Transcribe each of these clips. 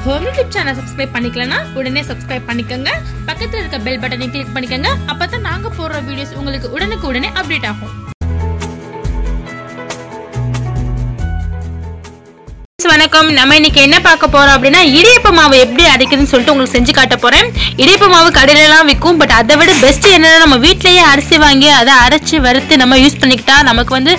Home YouTube channel subscribe பண்ணிக்கலனா உடனே subscribe பண்ணிக்கங்க. பக்கத்துல இருக்க பெல் பட்டனை கிளிக் பண்ணிக்கங்க. அப்பதான் நாங்க போடுற வீடியோஸ் உங்களுக்கு உடனுக்குடனே அப்டேட் ஆகும். வணக்கம். நம்ம இன்னைக்கு என்ன பார்க்க போறோம் அப்படின்னா இடியப்ப மாவு எப்படி அரைக்குதுன்னு சொல்லிட்டு உங்களுக்கு செஞ்சு காட்ட போறேன். இடியப்ப மாவு கடையில எல்லாம் விற்கும். பட் அதை விட பெஸ்ட் என்னன்னா நம்ம வீட்லயே அரிசி வாங்கி அதை அரைச்சு வறுத்து நம்ம யூஸ் பண்ணிக்கிட்டா நமக்கு வந்து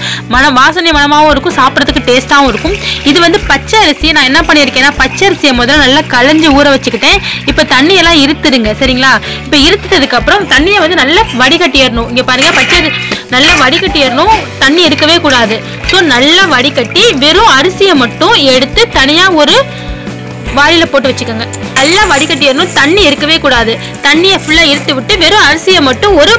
வாசனை மனமாவும் இருக்கும், சாப்பிட்றதுக்கு டேஸ்டாவும் இருக்கும். இது வந்து பச்சை அரிசி. நான் என்ன பண்ணியிருக்கேன்னா பச்சை அரிசியை முதல்ல நல்லா களைஞ்சு ஊற வச்சுக்கிட்டேன். இப்போ தண்ணி எல்லாம் இருத்துடுங்க, சரிங்களா? இப்போ இருத்துட்டதுக்கு அப்புறம் தண்ணியை வந்து நல்லா வடிகட்டிடணும். இங்க பாருங்க, பச்சை நல்லா வடிகட்டிடணும், தண்ணி இருக்கவே கூடாது. ஸோ நல்லா வடிகட்டி வெறும் அரிசியை மட்டும் எடுத்து தனியா ஒரு வாளியில போட்டு வச்சுக்கோங்க. நல்லா வடிகட்டிடணும், தண்ணி இருக்கவே கூடாது. தண்ணியை ஃபுல்லா இருத்து விட்டு வெறும் அரிசியை மட்டும் ஒரு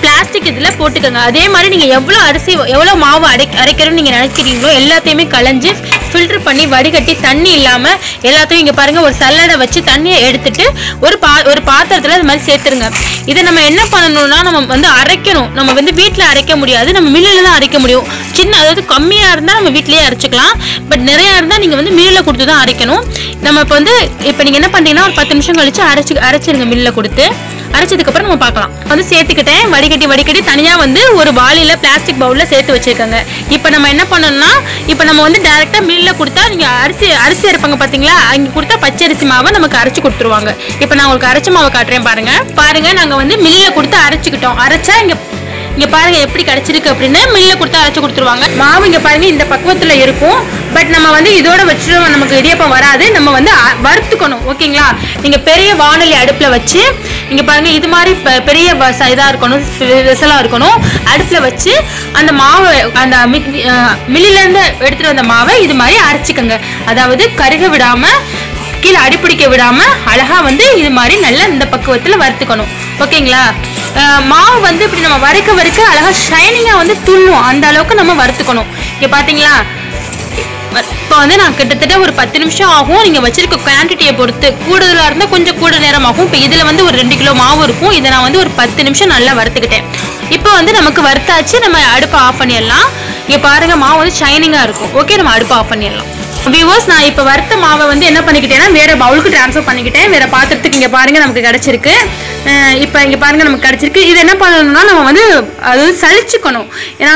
பிளாஸ்டிக் இதுல போட்டுக்கோங்க. அதே மாதிரி நீங்க எவ்வளவு மாவு அரைக்கணும்னு நீங்க நினைக்கிறீங்களோ எல்லாத்தையுமே களைஞ்சு ஃபில்டர் பண்ணி வடிகட்டி தண்ணி இல்லாம எல்லாத்தையும் இங்க பாருங்க ஒரு சல்லடை வச்சு தண்ணியை எடுத்துட்டு ஒரு பாத்திரத்துல அது மாதிரி சேர்த்துருங்க. இதை நம்ம என்ன பண்ணணும்னா நம்ம வந்து அரைக்கணும். நம்ம வந்து வீட்டுல அரைக்க முடியாது, நம்ம மில்லுல தான் அரைக்க முடியும். அதாவது கம்மியா இருந்தா நம்ம வீட்லயே அரைச்சிக்கலாம். பட் நிறைய இருந்தா நீங்க வந்து மில்லுல கொடுத்து தான் அரைக்கணும். நம்ம இப்போ நீங்க என்ன பண்றீங்கன்னா ஒரு 10 நிமிஷம் கழிச்சு அரைச்சிருங்க மில்லுல கொடுத்து. அரைச்சதுக்கு அப்புறம் நம்ம பார்க்கலாம். வந்து சேர்த்துக்கிட்டேன், வடிகட்டி தனியா வந்து ஒரு வாளியில பிளாஸ்டிக் பவுல்ல சேர்த்து வச்சிருக்காங்க. இப்போ நம்ம என்ன பண்ணணும்னா இப்போ நம்ம வந்து டைரக்டா மில்லுல கொடுத்தா நீங்க அரிசி அரைப்பாங்க பாத்தீங்களா, அங்க கொடுத்தா பச்சரிசி மாவை நமக்கு அரைச்சு கொடுத்துருவாங்க. இப்போ நான் உங்களுக்கு அரைச்ச மாவை காட்டுறேன் பாருங்க. நாங்க வந்து மில்லுல கொடுத்து அரைச்சுக்கிட்டோம். அரைச்சா இங்க பாருங்க எப்படி கிடைச்சிருக்கு அப்படின்னு மில்ல கொடுத்து அரைச்சு கொடுத்துருவாங்க. மாவு இங்க பாருங்க இந்த பக்குவத்துல இருக்கும். பட் நம்ம வந்து இதோட வச்சு நமக்கு இடியப்பம் வராது, நம்ம வந்து வறுத்துக்கணும். ஓகேங்களா? நீங்க பெரிய வாணலி அடுப்புல வச்சு இங்க பாருங்க இது மாதிரி பெரிய இதா இருக்கணும், வெசலா இருக்கணும். அடுப்புல வச்சு அந்த மாவை அந்த மில்லில இருந்து எடுத்துட்டு வந்த மாவை இது மாதிரி அரைச்சிக்கங்க. அதாவது கருக விடாம கீழே அடிப்பிடிக்க விடாம அழகா வந்து இது மாதிரி நல்ல இந்த பக்குவத்துல வறுத்துக்கணும். ஓகேங்களா? மாவு வந்து இப்படி நம்ம வறுக்க அழகா ஷைனிங்கா வந்து துள்ளும், அந்த அளவுக்கு நம்ம வறுத்துக்கணும். இங்க பாத்தீங்களா? இப்போ வந்து நான் கிட்டத்தட்ட ஒரு 10 நிமிஷம் ஆகும். நீங்க வச்சிருக்க குவான்டிட்டியை பொறுத்து கூடுதலா இருந்தா கொஞ்சம் கூட நேரம் ஆகும். இப்போ இதுல வந்து ஒரு 2 கிலோ மாவு இருக்கும். இதை நான் வந்து ஒரு 10 நிமிஷம் நல்லா வறுத்துக்கிட்டேன். இப்போ வந்து நமக்கு வறுத்தாச்சு, நம்ம அடுப்பை ஆஃப் பண்ணிடலாம். இங்க பாருங்க மாவு வந்து ஷைனிங்கா இருக்கும். ஓகே, நம்ம அடுப்பை ஆஃப் பண்ணிடலாம். வியூவர்ஸ், நான் இப்போ வறுத்த மாவை வந்து என்ன பண்ணிக்கிட்டேன்னா வேற பவுலுக்கு ட்ரான்ஸ்ஃபர் பண்ணிக்கிட்டேன், வேற பாத்திரத்துக்கு. இங்க பாருங்க நமக்கு கிடைச்சிருக்கு. இப்போ இங்க பாருங்க நமக்கு கிடைச்சிருக்கு. இது என்ன பண்ணணும்னா நம்ம வந்து அதாவது சலிச்சுக்கணும். ஏன்னா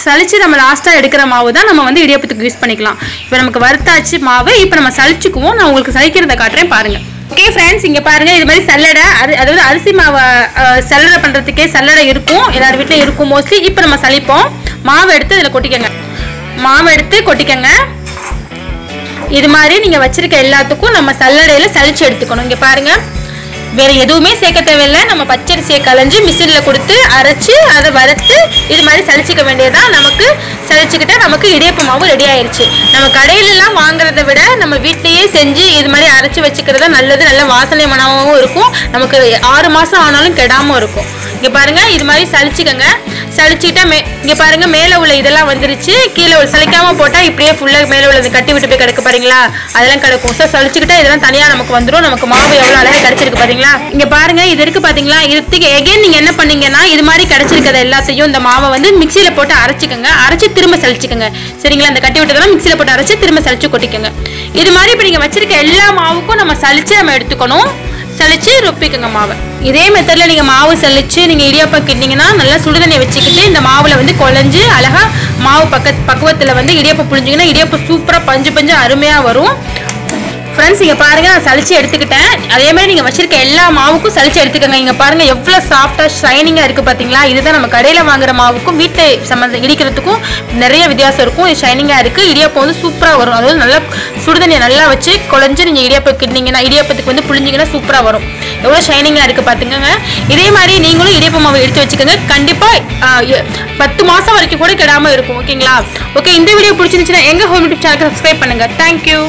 சலிச்சு நம்ம லாஸ்டா எடுக்கிற மாவு தான் நம்ம வந்து இடியப்பத்துக்கு யூஸ் பண்ணிக்கலாம். இப்போ நமக்கு வறுத்தாச்சு மாவு, இப்போ நம்ம சலிச்சுக்குவோம். நான் உங்களுக்கு சலிக்கிறத காட்டுறேன் பாருங்க. ஓகே ஃப்ரெண்ட்ஸ், இங்க பாருங்க இது மாதிரி சல்லடை, அதாவது அரிசி மாவை சல்லடை பண்றதுக்கே சல்லடை இருக்கும், எல்லார் வீட்லயும் இருக்கும் மோஸ்ட்லி. இப்போ நம்ம சலிப்போம். மாவை எடுத்து இதுல கொட்டிக்கங்க. மாவை எடுத்து கொட்டிக்கங்க. இது மாதிரி நீங்க வச்சிருக்க எல்லாத்துக்கும் நம்ம சல்லடையில சலிச்சு எடுத்துக்கணும். இங்க பாருங்க, வேற எதுவுமே சேர்க்க தேவையில்லை. நம்ம பச்சரிசியை களைஞ்சு மிஷின்ல கொடுத்து அரைச்சு அதை வறுத்து இது மாதிரி சலிச்சுக்க வேண்டியதான். நமக்கு சலிச்சுக்கிட்டா நமக்கு இடியப்ப மாவு ரெடி ஆயிருச்சு. நம்ம கடையில எல்லாம் வாங்குறத விட நம்ம வீட்லயே செஞ்சு இது மாதிரி அரைச்சு வச்சுக்கிறதா நல்லது. நல்ல வாசனை மனமாகவும் இருக்கும், நமக்கு 6 மாசம் ஆனாலும் கெடாம இருக்கும். இங்க பாருங்க இது மாதிரி சலிச்சுக்கங்க. சலிச்சுக்கிட்டா இங்க பாருங்க மேல உள்ள இதெல்லாம் வந்துருச்சு. கீழே சலிக்காம போட்டா இப்படியே ஃபுல்லா மேல உள்ளது கட்டி விட்டு போய் கிடக்கு பாருங்களா, அதெல்லாம் கிடக்கும். ஸோ சலிச்சுக்கிட்டா இதெல்லாம் தனியா நமக்கு வந்துடும். நமக்கு மாவு எவ்வளவு அழகா கிடைச்சிருக்கு பாத்தீங்களா? இங்க பாருங்க இது இருக்கு பாத்தீங்களா? இதுக்கு எகைன் நீங்க என்ன பண்ணீங்கன்னா இது மாதிரி கிடைச்சிருக்கிறத எல்லாத்தையும் இந்த மாவை வந்து மிக்சியில போட்டு அரைச்சிக்கங்க. அரைச்சு திரும்ப சலிச்சுக்கங்க, சரிங்களா? இந்த கட்டி விட்டதெல்லாம் மிக்சியில போட்டு அரைச்சு திரும்ப சலிச்சு கொட்டிக்கங்க. இது மாதிரி இப்ப நீங்க வச்சிருக்க எல்லா மாவுக்கும் நம்ம சலிச்சு நம்ம எடுத்துக்கணும். சலிச்சு ரொப்பிக்கங்க மாவை. இதே மெத்தட்ல நீங்க மாவு சலிச்சு நீங்க இடியாப்பம் கிட்டிங்கன்னா நல்லா சுடுதண்ணியை வச்சுக்கிட்டு இந்த மாவுல வந்து குழஞ்சு அழகா மாவு பக்குவத்துல வந்து இடியாப்பம் புழிஞ்சிங்கன்னா இடியாப்பம் சூப்பரா பஞ்சு அருமையா வரும். ஃப்ரெண்ட்ஸ், இங்க பாருங்க நான் சலிச்சு எடுத்துக்கிட்டேன். அதே மாதிரி நீங்க வச்சிருக்க எல்லா மாவுக்கும் சலிச்சு எடுத்துக்கங்க. இங்க பாருங்க எவ்வளவு சாஃப்டா ஷைனிங்கா இருக்கு பாத்தீங்களா? இதுதான் நம்ம கடையில வாங்குற மாவுக்கும் வீட்டுல இடிக்கிறதுக்கும் நிறைய வித்தியாசம் இருக்கும். இது ஷைனிங்கா இருக்கு. இடியாப்பம் வந்து சூப்பரா வரும். அதாவது நல்லா சுடுதண்ணியை நல்லா வச்சு குழஞ்சு நீங்க இடியாப்பம் கிட்டினீங்கன்னா இடியாப்பத்துக்கு வந்து புழிஞ்சிங்கன்னா சூப்பரா வரும். எவ்வளவு ஷைனிங்கா இருக்கு பாத்துக்கங்க. இதே மாதிரி நீங்களும் இடியாப்ப மாவு எடுத்து வச்சுக்கோங்க. கண்டிப்பா 10 மாசம் வரைக்கும் கூட கெடாம இருக்கும். ஓகேங்களா? ஓகே, இந்த வீடியோ பிடிச்சிருந்துச்சுன்னா எங்க ஹோம் யூடியூப் சேனலுக்கு சப்ஸ்கிரைப் பண்ணுங்க. தேங்க்யூ.